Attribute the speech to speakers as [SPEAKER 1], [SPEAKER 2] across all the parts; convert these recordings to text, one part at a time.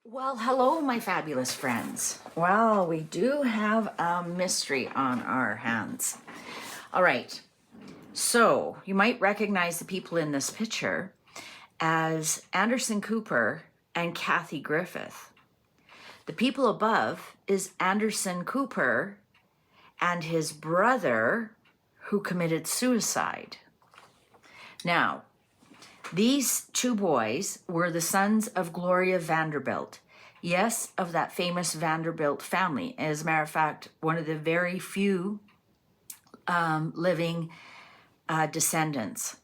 [SPEAKER 1] Well, hello, my fabulous friends. Well, we do have a mystery on our hands. All right, so you might recognize the people in this picture as Anderson Cooper and Kathy Griffith. The people above is Anderson Cooper and his brother who committed suicide. Now, these two boys were the sons of Gloria Vanderbilt. Yes, of that famous Vanderbilt family. As a matter of fact, one of the very few living descendants.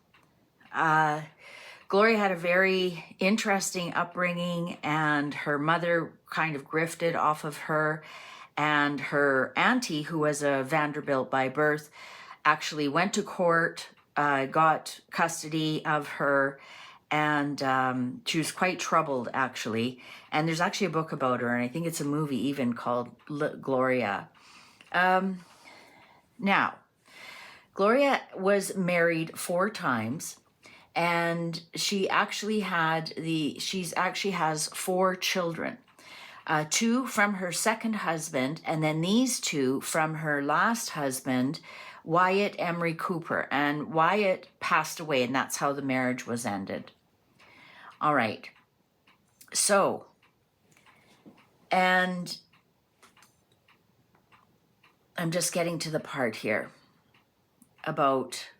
[SPEAKER 1] Gloria had a very interesting upbringing, and her mother kind of grifted off of her. And her auntie, who was a Vanderbilt by birth, actually went to court, got custody of her, and she was quite troubled, actually. And there's actually a book about her, and I think it's a movie even called Gloria. Now, Gloria was married 4 times, and she actually has 4 children. 2 from her second husband, and then these 2 from her last husband, Wyatt Emery Cooper. And Wyatt passed away, and that's how the marriage was ended. All right. So, and I'm just getting to the part here about,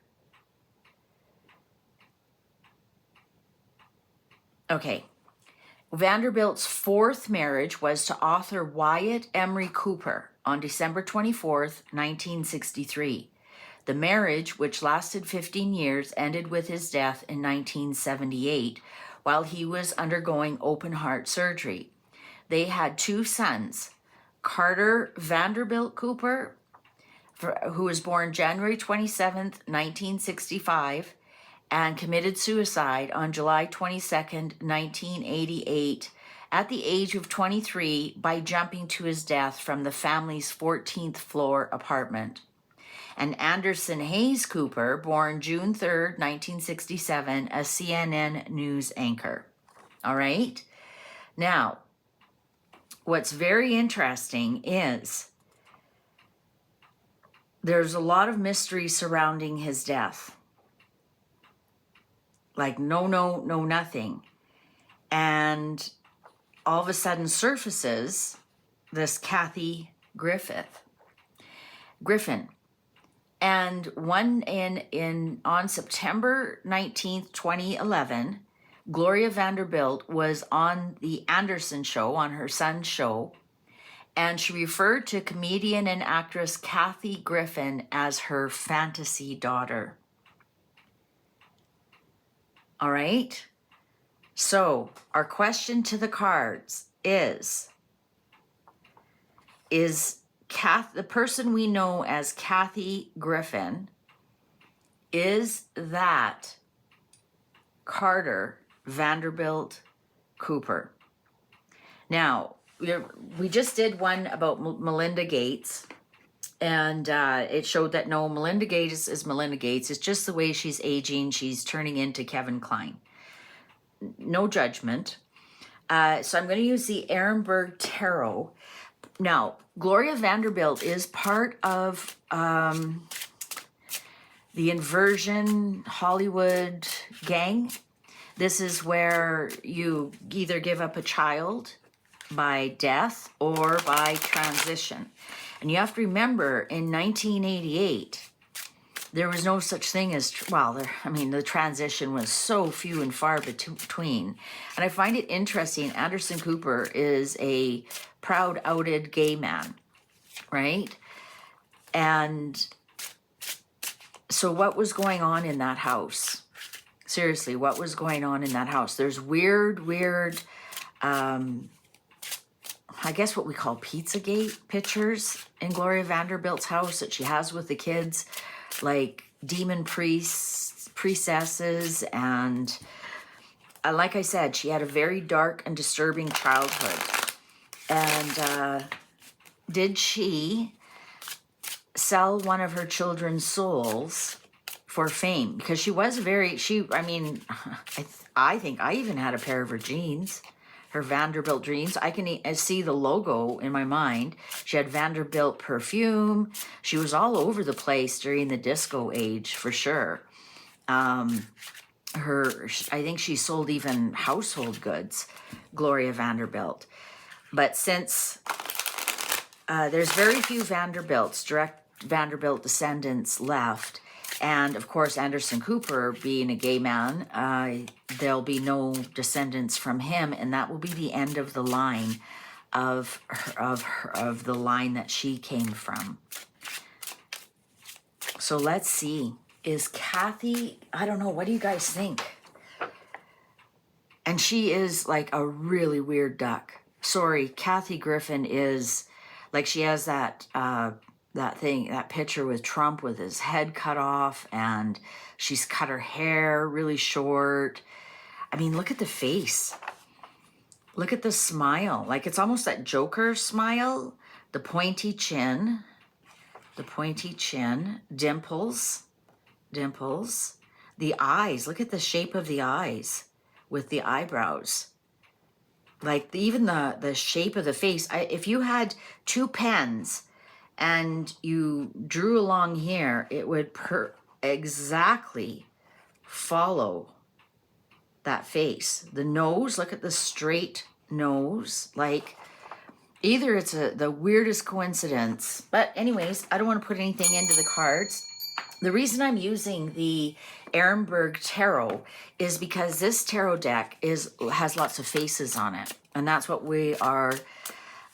[SPEAKER 1] okay. Vanderbilt's 4th marriage was to author Wyatt Emery Cooper on December 24th, 1963. The marriage, which lasted 15 years, ended with his death in 1978 while he was undergoing open heart surgery. They had 2 sons, Carter Vanderbilt Cooper, who was born January 27th, 1965, and committed suicide on July 22nd, 1988, at the age of 23 by jumping to his death from the family's 14th floor apartment. And Anderson Hayes Cooper, born June 3rd, 1967, a CNN news anchor. All right? Now, what's very interesting is there's a lot of mystery surrounding his death. Like no, nothing. And all of a sudden surfaces this Kathy Griffin. And on September 19th, 2011, Gloria Vanderbilt was on the Anderson show, on her son's show, and she referred to comedian and actress Kathy Griffin as her fantasy daughter. All right. So our question to the cards is the person we know as Kathy Griffin, is that Carter Vanderbilt Cooper? Now, we just did one about Melinda Gates, and it showed that no, Melinda Gates is Melinda Gates. It's just the way she's aging. She's turning into Kevin Kline. No judgment. So I'm going to use the Ehrenberg Tarot. Now, Gloria Vanderbilt is part of the Inversion Hollywood gang. This is where you either give up a child by death or by transition. And you have to remember, in 1988, there was no such thing as, the transition was so few and far between. And I find it interesting, Anderson Cooper is a proud outed gay man, right? And so what was going on in that house? Seriously, what was going on in that house? There's weird, I guess what we call Pizzagate pictures in Gloria Vanderbilt's house that she has with the kids, like demon priestesses, and like I said, she had a very dark and disturbing childhood. And did she sell one of her children's souls for fame? Because she was I think I even had a pair of her jeans. her Vanderbilt dreams. I can see the logo in my mind. She had Vanderbilt perfume. She was all over the place during the disco age, for sure. I think she sold even household goods, Gloria Vanderbilt. But since there's very few direct Vanderbilt descendants left, and of course Anderson Cooper being a gay man, there'll be no descendants from him, and that will be the end of the line of the line that she came from. So let's see. Is Kathy, I don't know, what do you guys think? And she is like a really weird duck. Sorry, Kathy Griffin is like, she has that that picture with Trump with his head cut off, and she's cut her hair really short. I mean, look at the face. Look at the smile. Like, it's almost that Joker smile. The pointy chin, dimples. The eyes, look at the shape of the eyes with the eyebrows. Like, even the shape of the face. If you had two pens and you drew along here, it would exactly follow that face. The nose, look at the straight nose. Like, either it's the weirdest coincidence. But anyways, I don't want to put anything into the cards. The reason I'm using the Ehrenberg Tarot is because this tarot deck has lots of faces on it. And that's what we are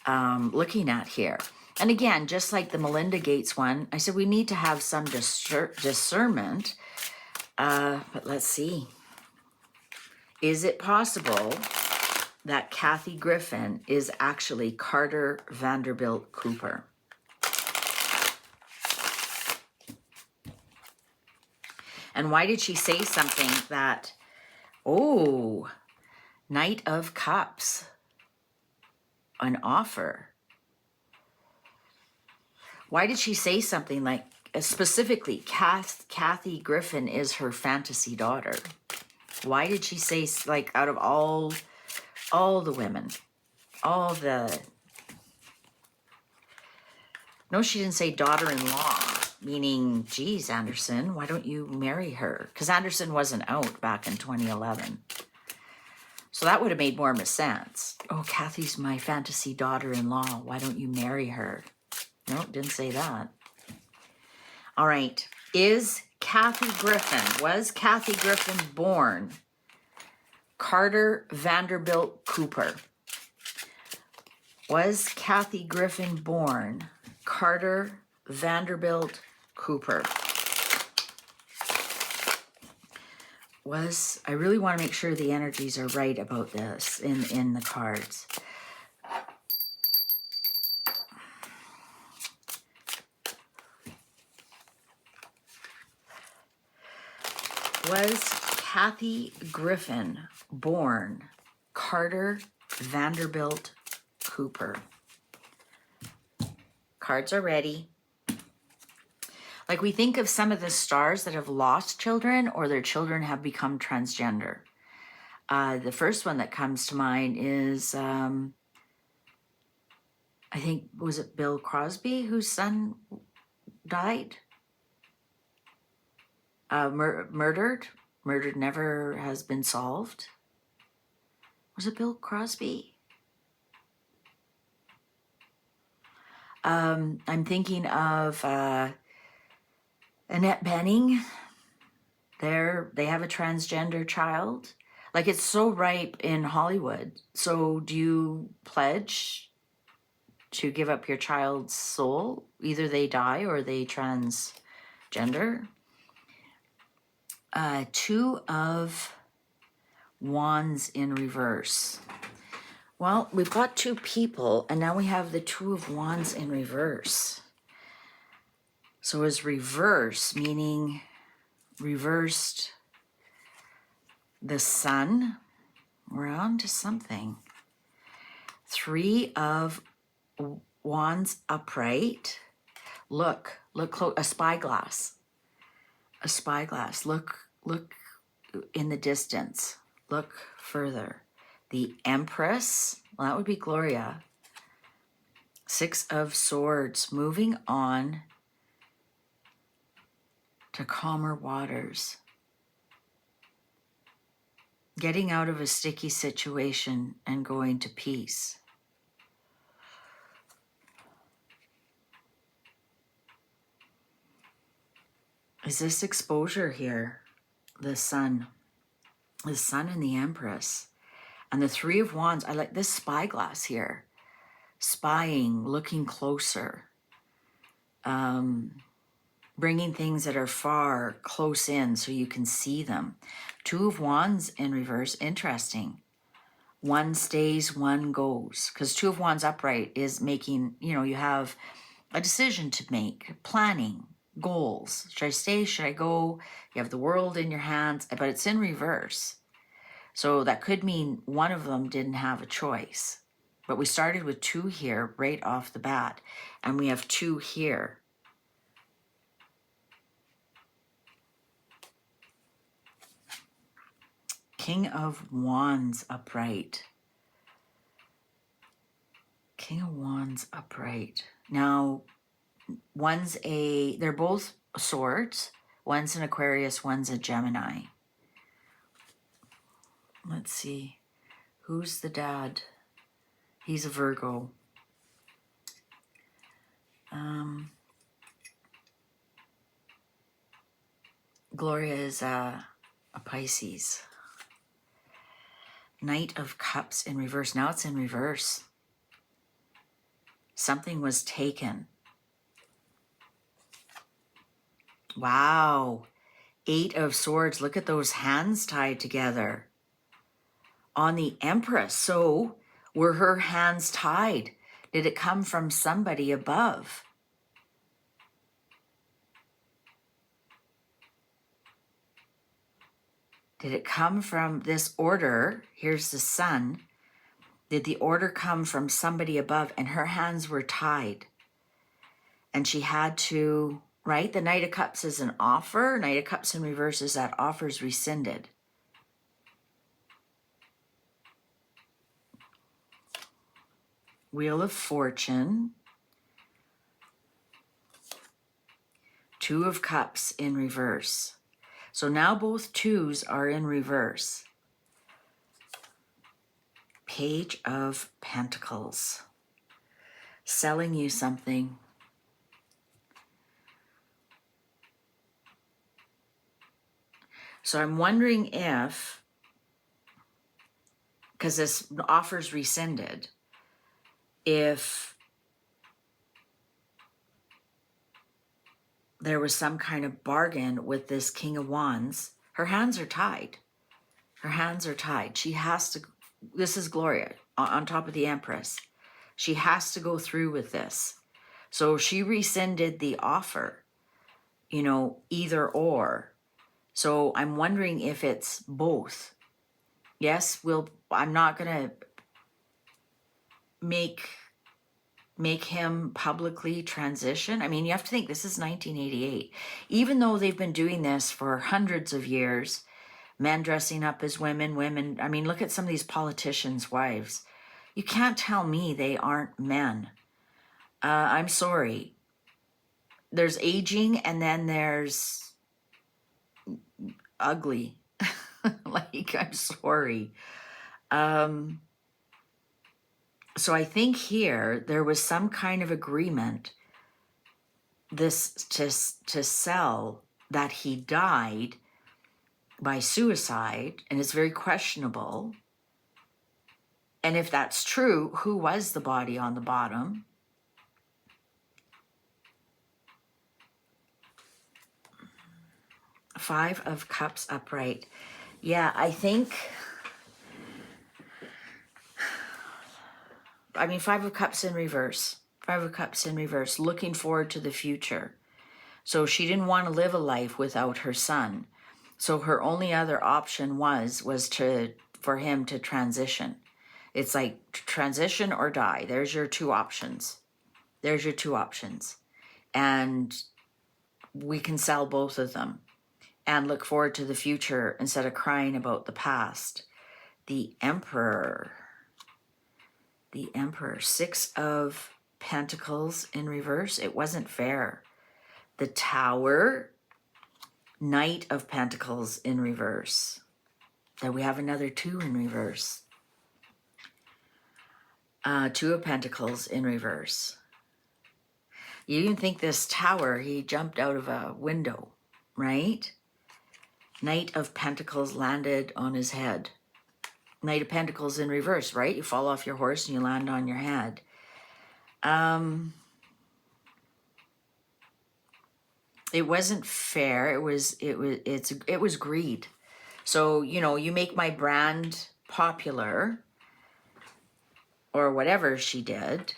[SPEAKER 1] looking at here. And again, just like the Melinda Gates one, I said we need to have some discernment. But let's see. Is it possible that Kathy Griffin is actually Carter Vanderbilt Cooper? And why did she say something that, oh, Knight of Cups, an offer? Why did she say something like, specifically, Kathy Griffin is her fantasy daughter? Why did she say, like, out of all the women, no, she didn't say daughter-in-law. Meaning, geez, Anderson, why don't you marry her? Because Anderson wasn't out back in 2011. So that would have made more sense. Oh, Kathy's my fantasy daughter-in-law. Why don't you marry her? No, didn't say that. All right. Was Kathy Griffin born Carter Vanderbilt Cooper? Was Kathy Griffin born Carter Vanderbilt Cooper? I really want to make sure the energies are right about this in the cards. Was Kathy Griffin born Carter Vanderbilt Cooper? Cards are ready. Like, we think of some of the stars that have lost children or their children have become transgender. The first one that comes to mind is, I think, was it Bill Crosby, whose son died? Murdered never has been solved. Was it Bill Crosby? I'm thinking of Annette Bening. They have a transgender child. Like, it's so ripe in Hollywood. So do you pledge to give up your child's soul? Either they die or they transgender. Two of Wands in reverse. Well, we've got two people, and now we have the Two of Wands in reverse. So is reverse meaning reversed the sun? We're on to something. Three of Wands upright. Look close. A spyglass. A spyglass. Look in the distance. Look further. The Empress, well, that would be Gloria. 6 of Swords, moving on to calmer waters. Getting out of a sticky situation and going to peace. Is this exposure here? The Sun. The Sun and the Empress. And the 3 of Wands. I like this spyglass here. Spying, looking closer. Bringing things that are far close in so you can see them. 2 of Wands in reverse. Interesting. One stays, one goes. Because 2 of Wands upright is making, you have a decision to make. Planning. Goals. Should I stay? Should I go? You have the world in your hands, but it's in reverse. So that could mean one of them didn't have a choice. But we started with 2 here right off the bat. And we have 2 here. King of Wands upright. King of Wands upright. Now, they're both swords. One's an Aquarius, one's a Gemini. Let's see. Who's the dad? He's a Virgo. Gloria is a Pisces. Knight of Cups in reverse. Now it's in reverse. Something was taken. Wow. 8 of Swords. Look at those hands tied together. On the Empress. So were her hands tied? Did it come from somebody above? Did it come from this order? Here's the Sun. Did the order come from somebody above? And her hands were tied. And she had to, right? The Knight of Cups is an offer. Knight of Cups in reverse is that offer's rescinded. Wheel of Fortune. 2 of Cups in reverse. So now both 2s are in reverse. Page of Pentacles. Selling you something. So I'm wondering if, because this offer's rescinded, if there was some kind of bargain with this King of Wands. Her hands are tied. Her hands are tied. She has to, this is Gloria on top of the Empress. She has to go through with this. So she rescinded the offer, either or. So I'm wondering if it's both. Yes, I'm not going to make him publicly transition. I mean, you have to think this is 1988. Even though they've been doing this for hundreds of years, men dressing up as women. I mean, look at some of these politicians' wives. You can't tell me they aren't men. I'm sorry. There's aging and then there's ugly. Like, I'm sorry. So I think here there was some kind of agreement to sell that he died by suicide, and it's very questionable. And if that's true, who was the body on the bottom? Five of Cups upright. Yeah, I think... Five of Cups in reverse. 5 of Cups in reverse, looking forward to the future. So she didn't want to live a life without her son. So her only other option was for him to transition. It's like transition or die. There's your 2 options. There's your 2 options. And we can sell both of them and look forward to the future instead of crying about the past. The Emperor. The Emperor. 6 of Pentacles in reverse. It wasn't fair. The Tower. Knight of Pentacles in reverse. Then we have another 2 in reverse. 2 of Pentacles in reverse. You even think this Tower, he jumped out of a window, right? Knight of Pentacles landed on his head. Knight of Pentacles in reverse, right? You fall off your horse and you land on your head. It wasn't fair. It was greed. So, you know, you make my brand popular, or whatever she did,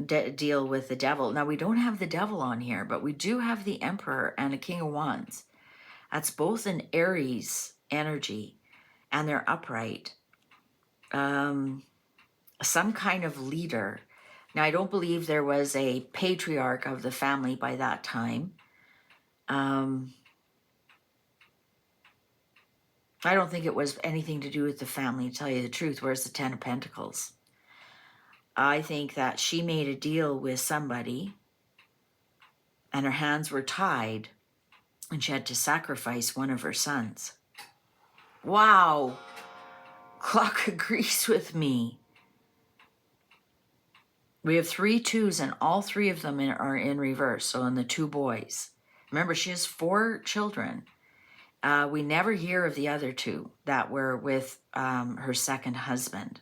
[SPEAKER 1] deal with the devil. Now, we don't have the devil on here, but we do have the Emperor and a King of Wands. That's both an Aries energy, and they're upright. Some kind of leader. Now, I don't believe there was a patriarch of the family by that time. I don't think it was anything to do with the family, to tell you the truth. Where's the 10 of Pentacles? I think that she made a deal with somebody and her hands were tied and she had to sacrifice one of her sons. Wow. Clock agrees with me. We have 3 2s and all 3 of them are in reverse. So in the 2 boys. Remember, she has 4 children. We never hear of the other 2 that were with her second husband.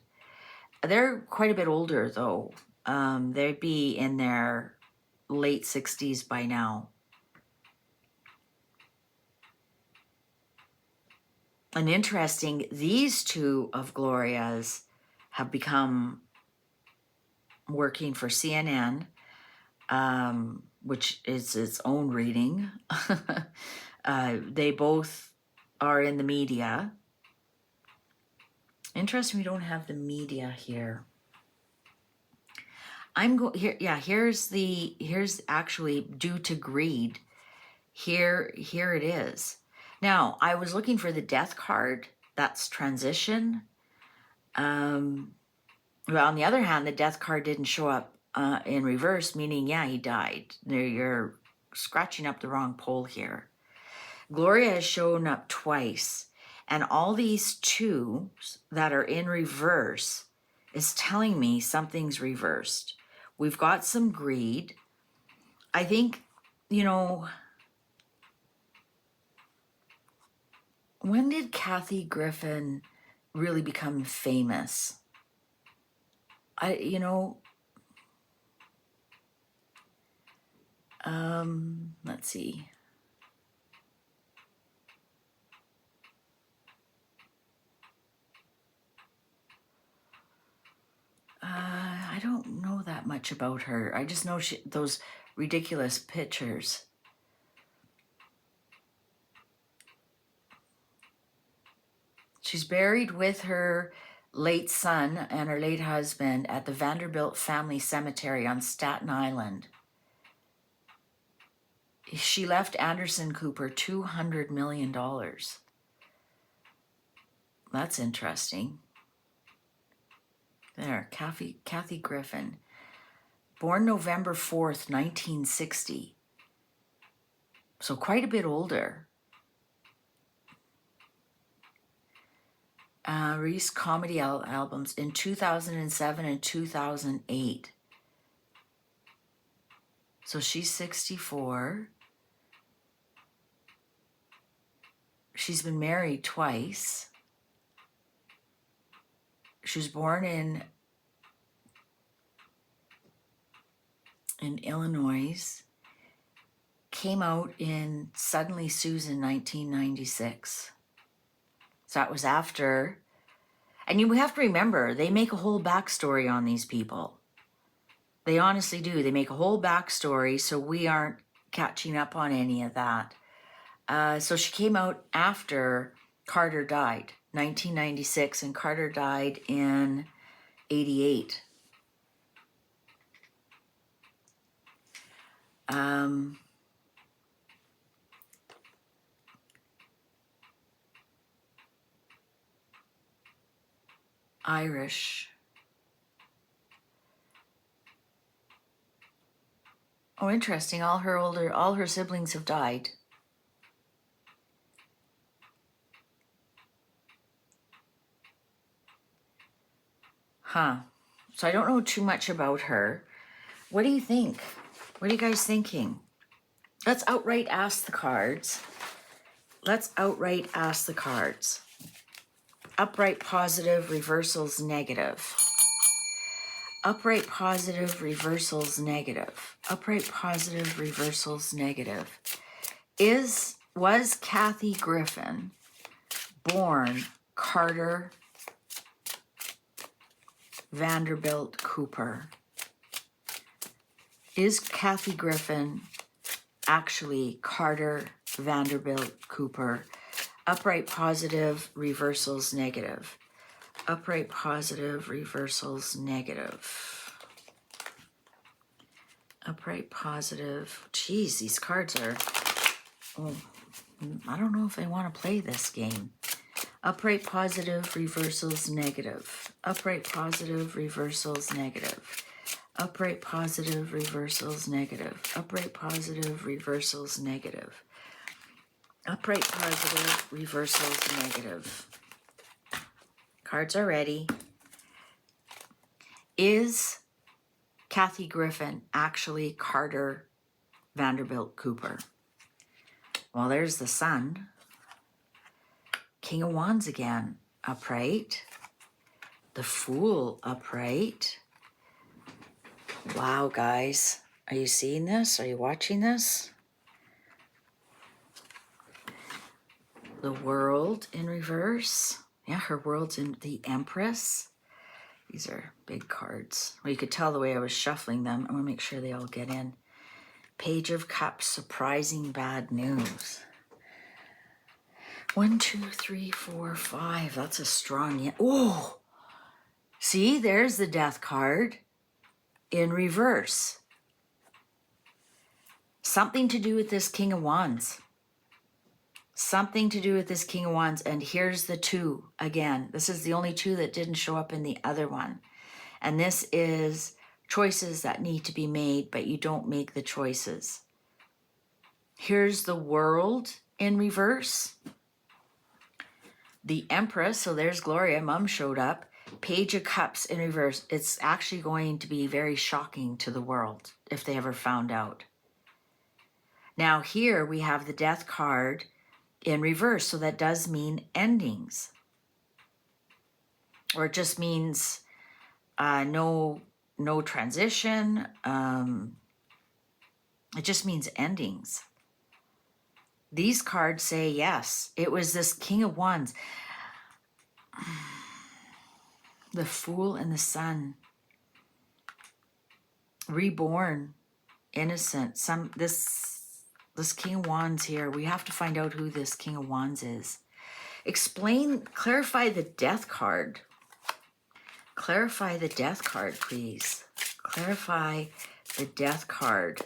[SPEAKER 1] They're quite a bit older, though. They'd be in their late 60s by now. And interesting, these 2 of Gloria's have become working for CNN, which is its own reading. They both are in the media. Interesting, we don't have the media here. Here's actually due to greed. Here it is. Now, I was looking for the death card. That's transition. Well, on the other hand, the death card didn't show up in reverse, meaning, yeah, he died. You're scratching up the wrong pole here. Gloria has shown up twice, and all these 2s that are in reverse is telling me something's reversed. We've got some greed. I think, you know, when did Kathy Griffin really become famous? Let's see. I don't know that much about her. I just know those ridiculous pictures. She's buried with her late son and her late husband at the Vanderbilt Family Cemetery on Staten Island. She left Anderson Cooper $200 million. That's interesting. There, Kathy Griffin. Born November 4th, 1960. So quite a bit older. Released comedy albums in 2007 and 2008. So she's 64. She's been married twice. She was born in Illinois. Came out in Suddenly Susan 1996. So that was after. And you have to remember, they make a whole backstory on these people. They honestly do. They make a whole backstory, so we aren't catching up on any of that. So she came out after Carter died, 1996, and Carter died in 88. Irish. Oh, interesting. All her siblings have died. Huh. So I don't know too much about her. What do you think? What are you guys thinking? Let's outright ask the cards. Let's outright ask the cards. Upright positive, reversals negative. Upright positive, reversals negative. Upright positive, reversals negative. Was Kathy Griffin born Carter Vanderbilt Cooper? Is Kathy Griffin actually Carter Vanderbilt Cooper? Upright positive, reversals negative. Upright positive, reversals negative. Upright positive. Geez, these cards are... Oh, I don't know if I want to play this game. Upright positive, reversals negative. Upright positive, reversals negative. Upright positive, reversals negative. Upright positive, reversals negative. Upright positive, reversals negative. Cards are ready. Is Kathy Griffin actually Carter Vanderbilt Cooper? Well, there's the Sun. King of Wands again, upright. The Fool, upright. Wow, guys. Are you seeing this? Are you watching this? The World in reverse. Yeah, her world's in the Empress. These are big cards. Well, you could tell the way I was shuffling them. I want to make sure they all get in. Page of Cups, surprising bad news. 1, 2, 3, 4, 5. That's a strong... Oh! See, there's the Death card in reverse. Something to do with this King of Wands. Something to do with this King of Wands. And here's the 2 again. This is the only 2 that didn't show up in the other one. And this is choices that need to be made, but you don't make the choices. Here's the World in reverse. The Empress, so there's Gloria, Mom showed up. Page of Cups in reverse. It's actually going to be very shocking to the world if they ever found out. Now here we have the Death card in reverse, so that does mean endings. Or it just means no transition. It just means endings. These cards say yes. It was this King of Wands. The Fool and the Sun. Reborn. Innocent. This King of Wands here. We have to find out who this King of Wands is. Clarify the Death card. Clarify the Death card, please. Clarify the Death card.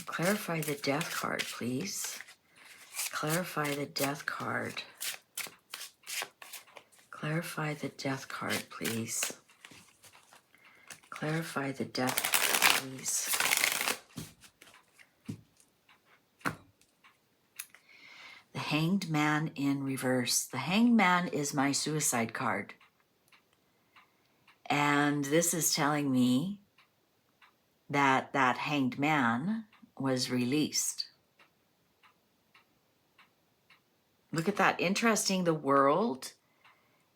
[SPEAKER 1] Clarify the Death card, please. Clarify the Death card. Clarify the Death card, please. Clarify the Death card, please. The Hanged Man in reverse. The Hanged Man is my suicide card. And this is telling me that that Hanged Man was released. Look at that. Interesting. The World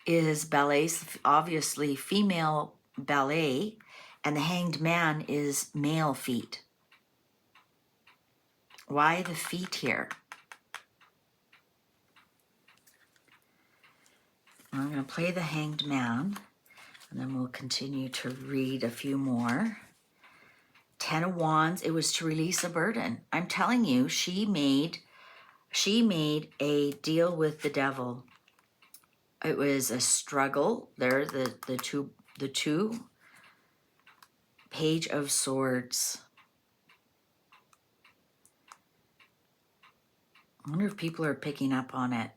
[SPEAKER 1] is ballet, obviously female ballet, and the Hanged Man is male feet. Why the feet here? I'm going to play the Hanged Man, and then we'll continue to read a few more. 10 of Wands, it was to release a burden. I'm telling you, she made a deal with the devil. It was a struggle. There, the two. Page of Swords. I wonder if people are picking up on it.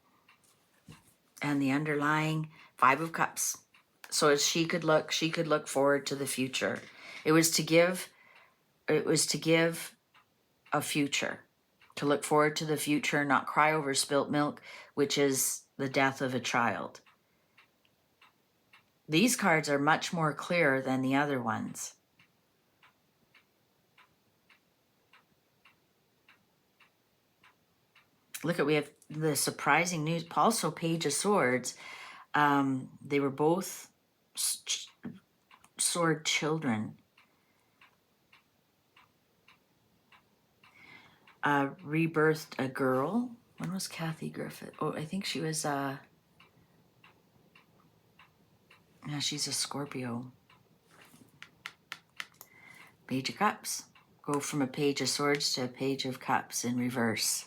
[SPEAKER 1] And the underlying 5 of Cups. So she could look forward to the future. It was to give a future, to look forward to the future, not cry over spilt milk, which is the death of a child. These cards are much more clear than the other ones. Look at, we have the surprising news. Also, Page of Swords. They were both sword children. Rebirthed a girl. When was Kathy Griffin? Oh, I think she was, yeah, she's a Scorpio. Page of Cups. Go from a Page of Swords to a Page of Cups in reverse.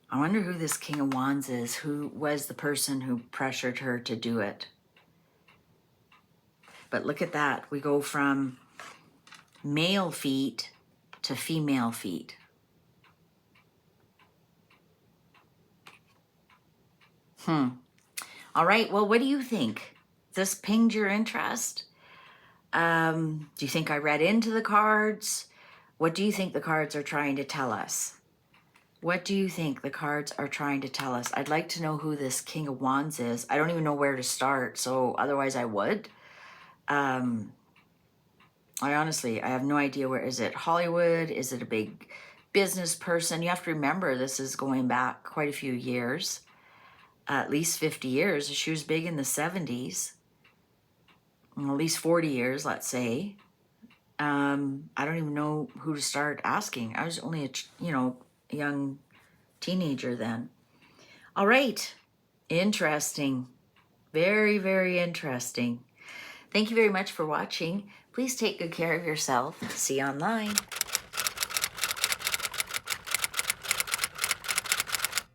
[SPEAKER 1] I wonder who this King of Wands is. Who was the person who pressured her to do it? But look at that. We go from male feet to female feet. All right. Well, what do you think? This pinged your interest? Do you think I read into the cards? What do you think the cards are trying to tell us? What do you think the cards are trying to tell us? I'd like to know who this King of Wands is. I don't even know where to start, so otherwise I would. I have no idea. Where is it? Hollywood? Is it a big business person? You have to remember this is going back quite a few years, at least 50 years. She was big in the 70s, at least 40 years, let's say. I don't even know who to start asking. I was only a young teenager then. All right. Interesting. Very, very interesting. Thank you very much for watching. Please take good care of yourself. See you online.